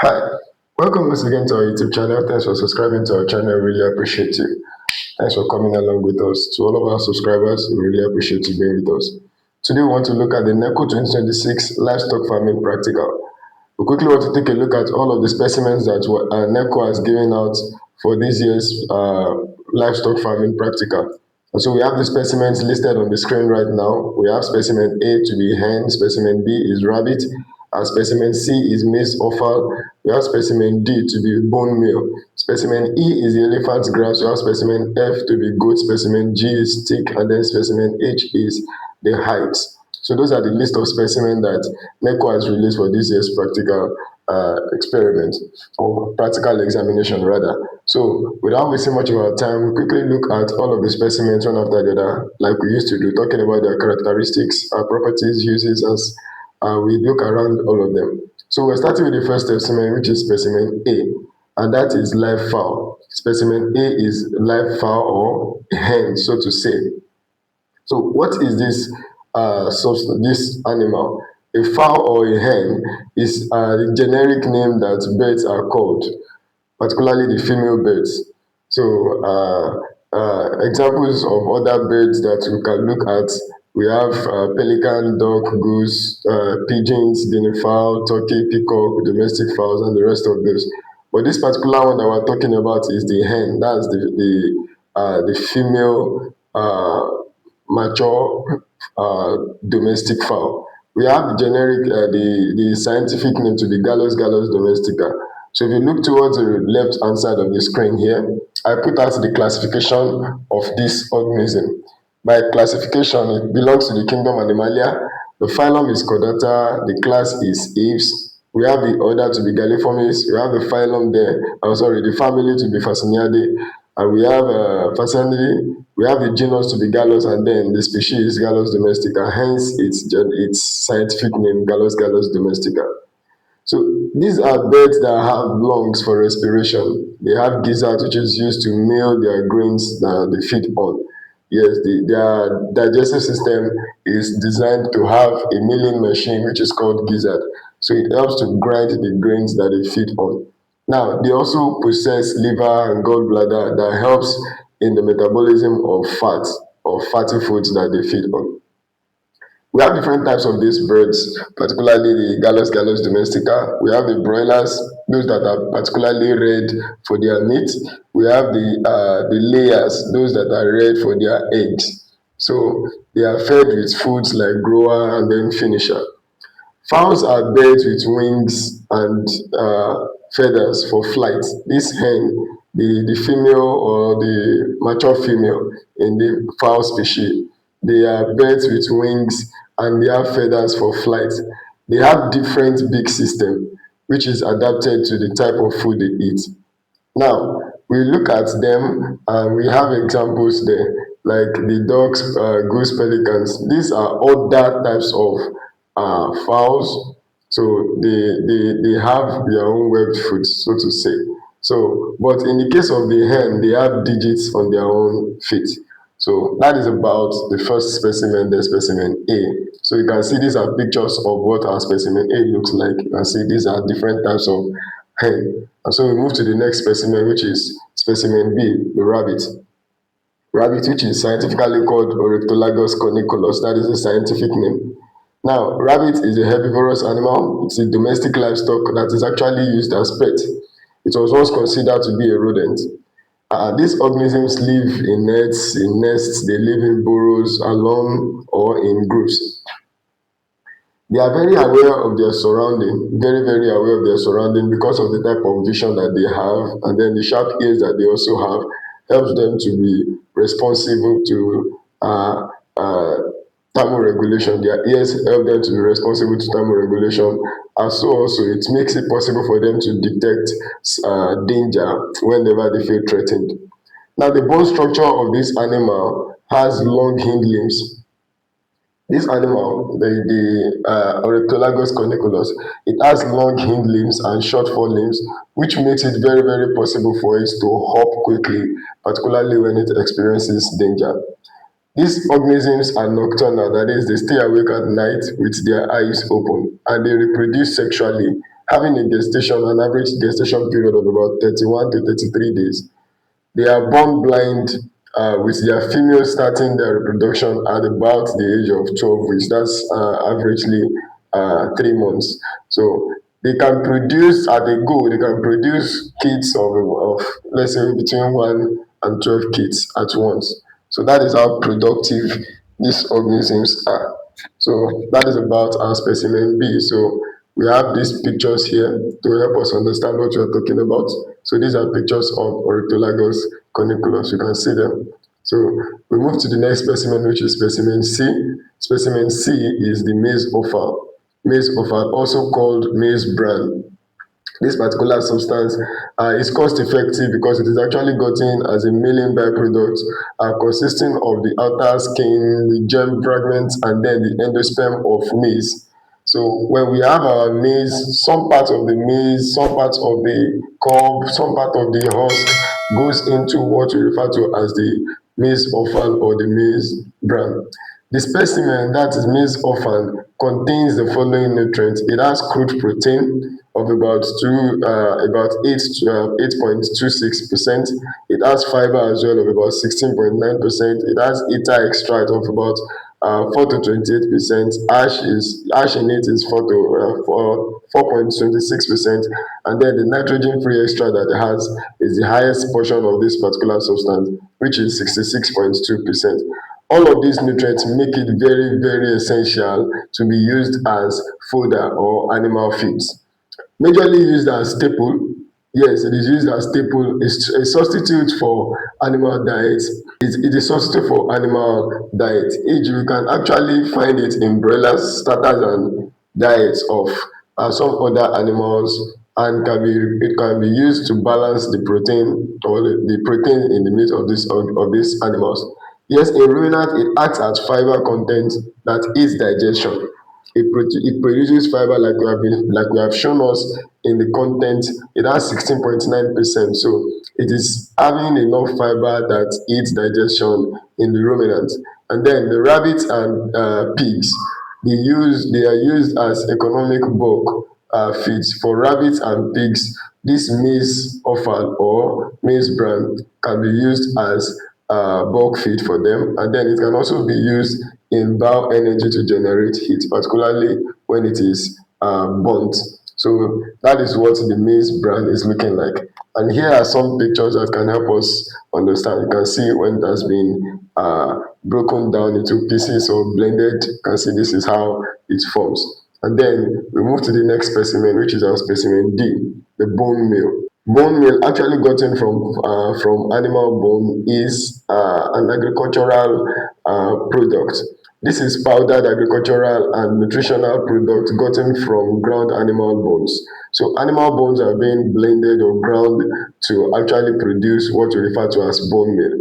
Hi, welcome once again to our YouTube channel. Thanks for subscribing to our channel. Really appreciate you. Thanks for coming along with us. To all of our subscribers, we really appreciate you being with us. Today, we want to look at the Neco 2026 Livestock Farming Practical. We quickly want to take a look at all of the specimens that Neco has given out for this year's Livestock Farming Practical. And so we have the specimens listed on the screen right now. We have Specimen A to be hen, Specimen B is rabbit, Specimen C is Maize Offal, we have Specimen D to be bone meal, Specimen E is the elephant grass, we have Specimen F to be goat, Specimen G is stick, and then Specimen H is the heights. So those are the list of specimens that Neco has released for this year's practical experiment, or practical examination rather. So without wasting much of our time, we quickly look at all of the specimens one after the other, like we used to do, talking about their characteristics, properties, uses, as we look around all of them. So we're starting with the first specimen, which is Specimen A, and that is live fowl. Specimen A is live fowl or hen, so to say. So what is this this animal? A fowl or a hen is the generic name that birds are called, particularly the female birds. So examples of other birds that we can look at, we have pelican, duck, goose, pigeons, guinea fowl, turkey, peacock, domestic fowls, and the rest of those. But this particular one that we're talking about is the hen. That's the female mature domestic fowl. We have the generic, the scientific name to the Gallus domestica. So if you look towards the left hand side of the screen here, I put out the classification of this organism. By classification, it belongs to the kingdom Animalia. The phylum is Chordata, the class is Apes. We have the order to be Galliformis. We have the phylum there. The family to be Fascinidae. And we have Fascinidae. We have the genus to be Gallus, and then the species Gallus domestica. Hence, its scientific name Gallus domestica. So these are birds that have lungs for respiration. They have gizzard, which is used to mill their grains that they feed on. Yes, their digestive system is designed to have a milling machine, which is called gizzard. So it helps to grind the grains that they feed on. Now, they also possess liver and gallbladder that helps in the metabolism of fat or fatty foods that they feed on. We have different types of these birds, particularly the Gallus domestica. We have the broilers, those that are particularly red for their meat. We have the layers, those that are red for their eggs. So they are fed with foods like grower and then finisher. Fowls are birds with wings and feathers for flight. This hen, the female or the mature female in the fowl species, they are birds with wings and they have feathers for flight. They have different beak system, which is adapted to the type of food they eat. Now, we look at them and we have examples there, like the ducks, goose, pelicans. These are other types of fowls. So they have their own webbed foot, so to say. So, but in the case of the hen, they have digits on their own feet. So that is about the first specimen, the Specimen A. So you can see these are pictures of what our Specimen A looks like. You can see these are different types of hen. And so we move to the next specimen, which is Specimen B, the rabbit. Rabbit, which is scientifically called Oryctolagus corniculus, that is the scientific name. Now, rabbit is a herbivorous animal. It's a domestic livestock that is actually used as pet. It was once considered to be a rodent. These organisms live in nests, they live in burrows, alone, or in groups. They are very aware of their surrounding, very aware of their surrounding because of the type of vision that they have, and then the sharp ears that they also have helps them to be responsible to thermoregulation. Their ears help them to be responsible to thermoregulation, and so also it makes it possible for them to detect danger whenever they feel threatened. Now, the bone structure of this animal has long hind limbs. This animal, the Oryctolagus corniculus, it has long hind limbs and short forelimbs, which makes it very possible for it to hop quickly, particularly when it experiences danger. These organisms are nocturnal, that is, they stay awake at night with their eyes open, and they reproduce sexually having a gestation, an average gestation period of about 31 to 33 days. They are born blind, with their females starting their reproduction at about the age of 12 weeks. That's averagely 3 months. So they can produce, at a go, they can produce kids of let's say between 1 and 12 kids at once. So that is how productive these organisms are. So that is about our specimen B. So we have these pictures here to help us understand what we are talking about. So these are pictures of Ornithologus corniculus. You can see them. So we move to the next specimen, which is specimen C. Specimen C is the maize offal. Maize offal, also called maize bran. This particular substance is cost effective because it is actually gotten as a milling byproduct, consisting of the outer skin, the germ fragments, and then the endosperm of maize. So when we have our maize, some part of the maize, some part of the cob, some part of the husk goes into what we refer to as the maize offal or the maize bran. The specimen, that is maize offal, contains the following nutrients. It has crude protein of about 8.26%. It has fiber as well of about 16.9%. It has ether extract of about 4 to 28%. Ash in it is 4.26%, and then the nitrogen free extract that it has is the highest portion of this particular substance, which is 66.2%. All of these nutrients make it very, very essential to be used as fodder or animal feeds. Majorly used as staple, yes, it is used as staple. It's a substitute for animal diet. It is substitute for animal diet. You can actually find it in broilers, starters, and diets of some other animals, and it can be used to balance the protein or the protein in the meat of these animals. Yes, in ruminant, it acts as fiber content that aids digestion. It produces fiber like we have shown us in the content. It has 16.9%. So it is having enough fiber that aids digestion in the ruminant. And then the rabbits and pigs, they are used as economic bulk feeds. For rabbits and pigs, this maize offal or maize bran can be used as bulk feed for them, and then it can also be used in bioenergy to generate heat, particularly when it is burnt. So that is what the maize bran is looking like. And here are some pictures that can help us understand. You can see when it has been broken down into pieces or blended. You can see this is how it forms. And then we move to the next specimen, which is our specimen D, the bone meal. Bone meal, actually gotten from animal bone, is an agricultural product. This is powdered agricultural and nutritional product gotten from ground animal bones. So animal bones are being blended or ground to actually produce what we refer to as bone meal.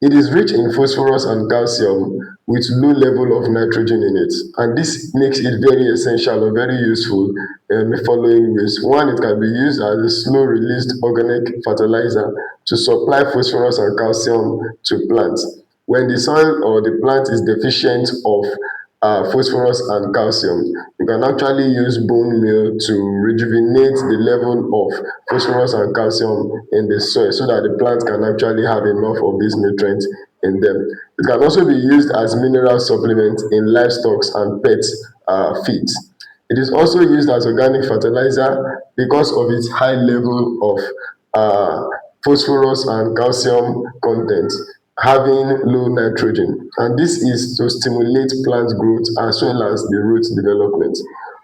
It is rich in phosphorus and calcium with low level of nitrogen in it, and this makes it very essential or very useful in the following ways. One, it can be used as a slow released organic fertilizer to supply phosphorus and calcium to plants. When the soil or the plant is deficient of phosphorus and calcium, you can actually use bone meal to rejuvenate the level of phosphorus and calcium in the soil so that the plant can actually have enough of these nutrients in them. It can also be used as mineral supplement in livestock and pet feeds. It is also used as organic fertilizer because of its high level of phosphorus and calcium content, having low nitrogen, and this is to stimulate plant growth as well as the root development.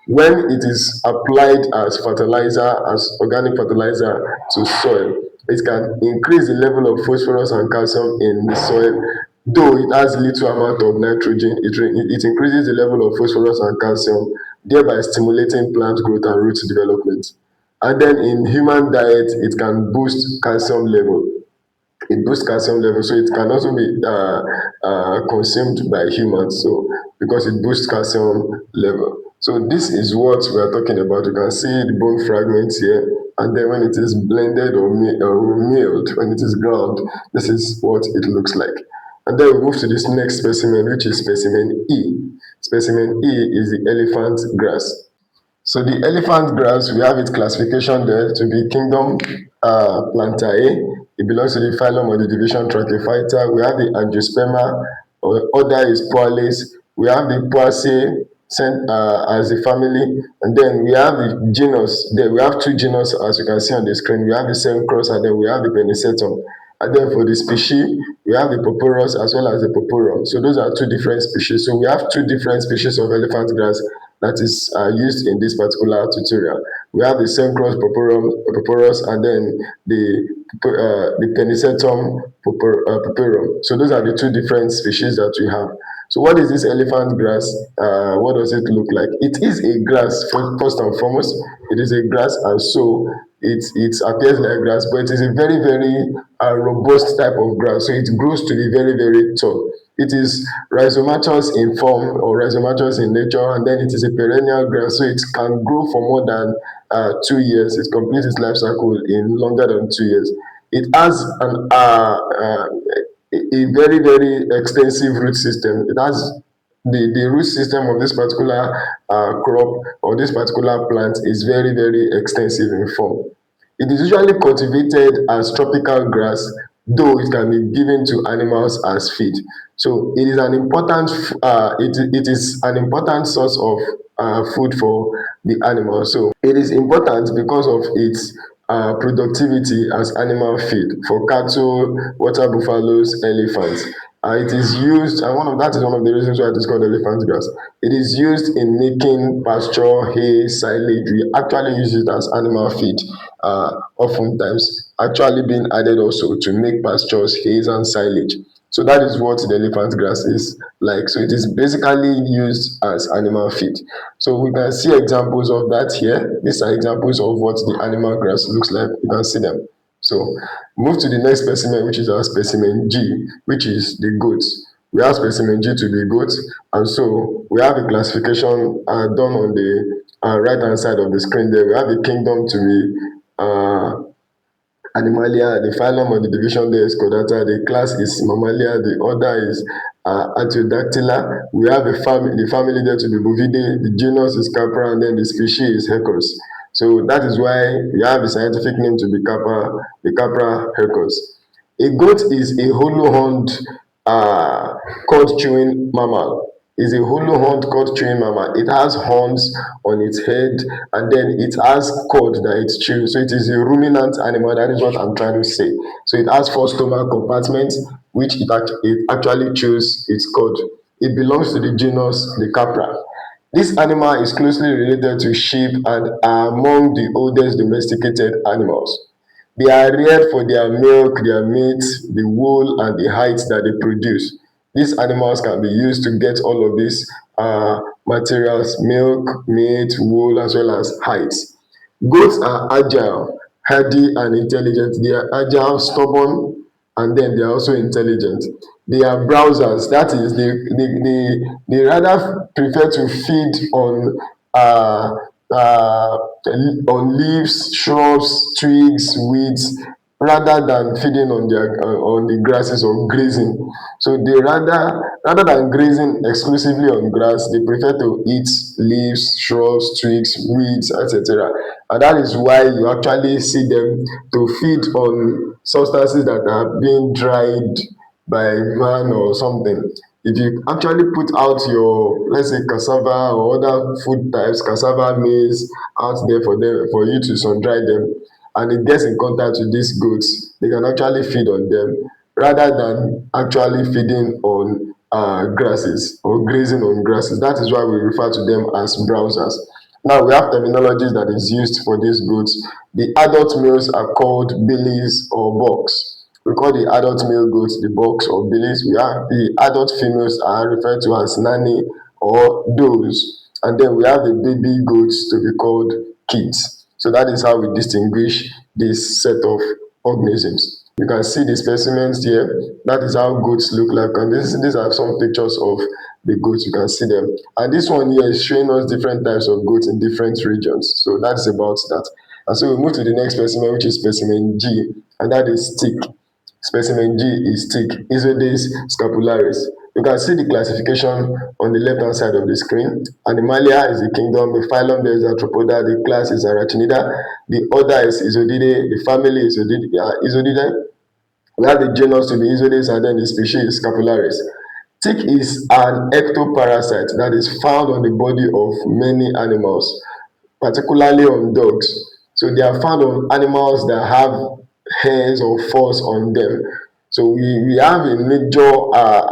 When it is applied as fertilizer, as organic fertilizer to soil, it can increase the level of phosphorus and calcium in the soil. Though it has little amount of nitrogen, it increases the level of phosphorus and calcium, thereby stimulating plant growth and root development. And then in human diet, it can boost calcium level. It boosts calcium level, so it can also be consumed by humans. So because it boosts calcium level. So this is what we are talking about. You can see the bone fragments here, and then when it is blended or milled, when it is ground, this is what it looks like. And then we move to this next specimen, which is specimen E. Specimen E is the elephant grass. So the elephant grass, we have its classification there to be kingdom plantar A. It belongs to the phylum or the division Trachyphyta. We have the Angiosperma, or order is Poales. We have the Poaceae as the family, and then we have the genus. There we have two genus as you can see on the screen. We have the Cencros, and then we have the Penicetum. And then for the species, we have the Poporus as well as the Poporum. So those are two different species. So we have two different species of elephant grass that is used in this particular tutorial. We have the Cencros Poporus, and then the Penicetum Poporum. So those are the two different species that we have. So what is this elephant grass? What does it look like? It is a grass, first and foremost. It is a grass, and so it appears like grass, but it is a very, very robust type of grass. So it grows to be very, very tall. It is rhizomatous in form or rhizomatous in nature, and then it is a perennial grass, so it can grow for more than 2 years. It completes its life cycle in longer than 2 years. It has a very, very extensive root system. It has the root system of this particular crop or this particular plant is very, very extensive in form. It is usually cultivated as tropical grass, though it can be given to animals as feed. So it is an important it is an important source of food for the animals. So it is important because of its productivity as animal feed for cattle, water buffaloes, elephants. It is used, and that is one of the reasons why it is called elephant grass. It is used in making pasture, hay, silage. We actually use it as animal feed, oftentimes actually being added also to make pastures, hay, and silage. So that is what the elephant grass is like. So it is basically used as animal feed. So we can see examples of that here. These are examples of what the animal grass looks like. You can see them. So move to the next specimen, which is our specimen G, which is the goats. We have specimen G to be goats, and so we have a classification done on the right hand side of the screen there. We have the kingdom to be Animalia, the phylum or the division there is Chordata, the class is Mammalia, the order is Artiodactyla. We have the family there to be Bovidae, the genus is Capra, and then the species is Hercus. So that is why we have the scientific name to be the Capra hercus. A goat is a hollow-horned cord-chewing mammal. Is a hollow-horned cord-chewing mammal. It has horns on its head, and then it has cord that it chews. So it is a ruminant animal. That is what I'm trying to say. So it has 4 stomach compartments, which it actually chews its cord. It belongs to the genus the Capra. This animal is closely related to sheep and are among the oldest domesticated animals. They are reared for their milk, their meat, the wool, and the hides that they produce. These animals can be used to get all of these materials: milk, meat, wool, as well as hides. Goats are agile, hardy, and intelligent. They are agile, stubborn, and then they are also intelligent. They are browsers. That is, they rather prefer to feed uh, uh, on leaves, shrubs, twigs, weeds, rather than feeding on the grasses or grazing. So they rather than grazing exclusively on grass, they prefer to eat leaves, shrubs, twigs, weeds, etc. And that is why you actually see them to feed on substances that are being dried by man or something. If you actually put out your, let's say, cassava or other food types, cassava, maize, out there for you to sun dry them, and it gets in contact with these goats, they can actually feed on them rather than actually feeding on grasses or grazing on grasses. That is why we refer to them as browsers. Now we have terminologies that is used for these goats. The adult males are called billies or bucks. We call the adult male goats the bucks or billies. We have the adult females are referred to as nanny or does. And then we have the baby goats to be called kids. So that is how we distinguish this set of organisms. You can see the specimens here. That is how goats look like. And these are some pictures of the goats. You can see them. And this one here is showing us different types of goats in different regions. So that's about that. And so we move to the next specimen, which is specimen G, and that is stick. Specimen G is stick, Isodes scapularis. You can see the classification on the left hand side of the screen. Animalia is the kingdom, the phylum there is Arthropoda, the class is Arachnida, the order is Isodidae, the family is Isodidae. We have the genus to the Isodidae, and then the species Scapularis. Tick is an ectoparasite that is found on the body of many animals, particularly on dogs. So they are found on animals that have hairs or furs on them. So we have a major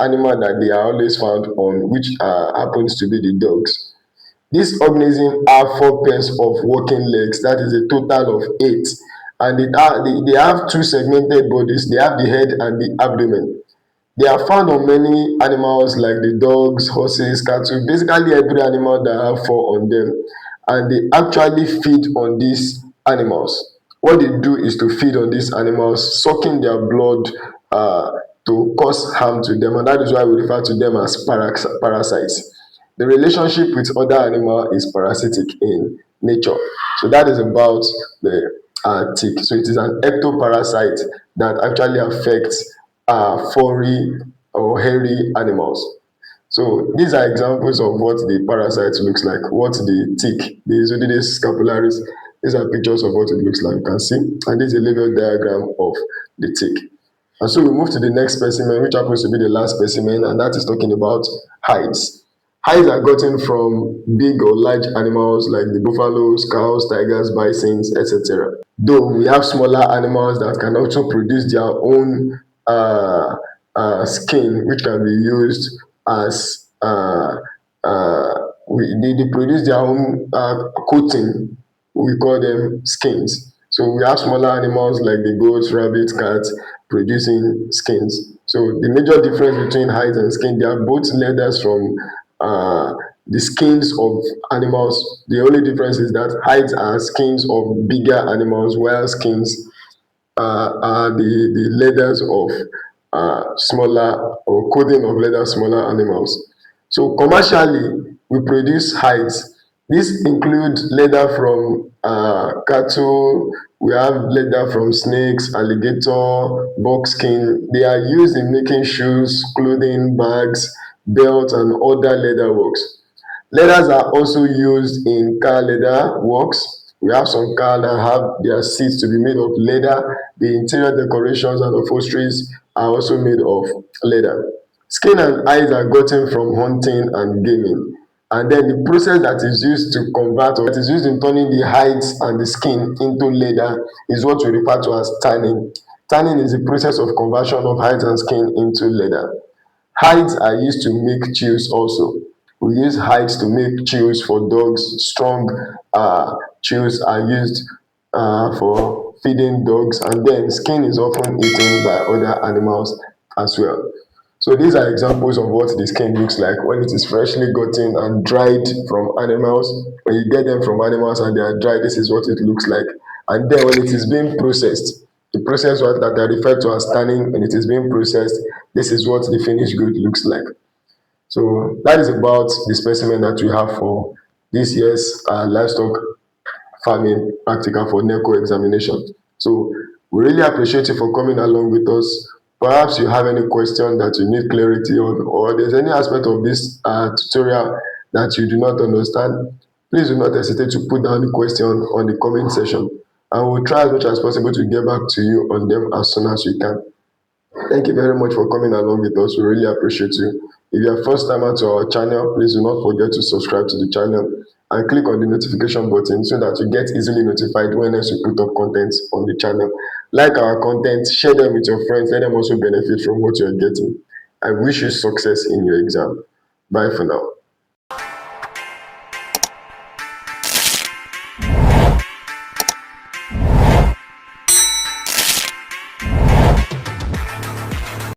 animal that they are always found on, which happens to be the dogs. These organisms have 4 pairs of working legs, that is a total of 8. And they have two segmented bodies, they have the head and the abdomen. They are found on many animals like the dogs, horses, cattle, basically every animal that have fur on them. And they actually feed on these animals. What they do is to feed on these animals, sucking their blood to cause harm to them. And that is why we refer to them as parasites. The relationship with other animal is parasitic in nature. So that is about the tick. So it is an ectoparasite that actually affects furry or hairy animals. So these are examples of what the parasite looks like, what the tick, the Isodidae scapularis, these are pictures of what it looks like, you can see. And this is a level diagram of the tick. And so we move to the next specimen, which happens to be the last specimen, and that is talking about hides. Hides are gotten from big or large animals like the buffaloes, cows, tigers, bisons, etc. Though we have smaller animals that can also produce their own skin, which can be used as they produce their own coating. We call them skins. So we have smaller animals like the goats, rabbits, cats producing skins. So the major difference between hides and skin, they are both leathers from the skins of animals. The only difference is that hides are skins of bigger animals, while skins are the leathers of smaller, or coating of leather smaller animals. So commercially, we produce hides. This includes leather from cattle, we have leather from snakes, alligator, buckskin. They are used in making shoes, clothing, bags, belts, and other leather works. Leathers are also used in car leather works. We have some cars that have their seats to be made of leather. The interior decorations and upholsteries are also made of leather. Skin and eyes are gotten from hunting and gaming. And then the process that is used to convert, or that is used in turning the hides and the skin into leather, is what we refer to as tanning. Tanning is the process of conversion of hides and skin into leather. Hides are used to make chews also. We use hides to make chews for dogs. Strong chews are used for feeding dogs, and then skin is often eaten by other animals as well. So these are examples of what the skin looks like when it is freshly gotten and dried from animals. When you get them from animals and they are dried, this is what it looks like. And then when it is being processed, the process that I refer to as tanning, when it is being processed, this is what the finished good looks like. So that is about the specimen that we have for this year's livestock farming practical for Neco examination. So we really appreciate you for coming along with us. Perhaps you have any question that you need clarity on, or there's any aspect of this tutorial that you do not understand, please do not hesitate to put down the question on the comment section, and we'll try as much as possible to get back to you on them as soon as we can. Thank you very much for coming along with us. We really appreciate you. If you are first timer to our channel, please do not forget to subscribe to the channel and click on the notification button so that you get easily notified when else we put up content on the channel. Like our content, share them with your friends, let them also benefit from what you are getting. I wish you success in your exam. Bye for now.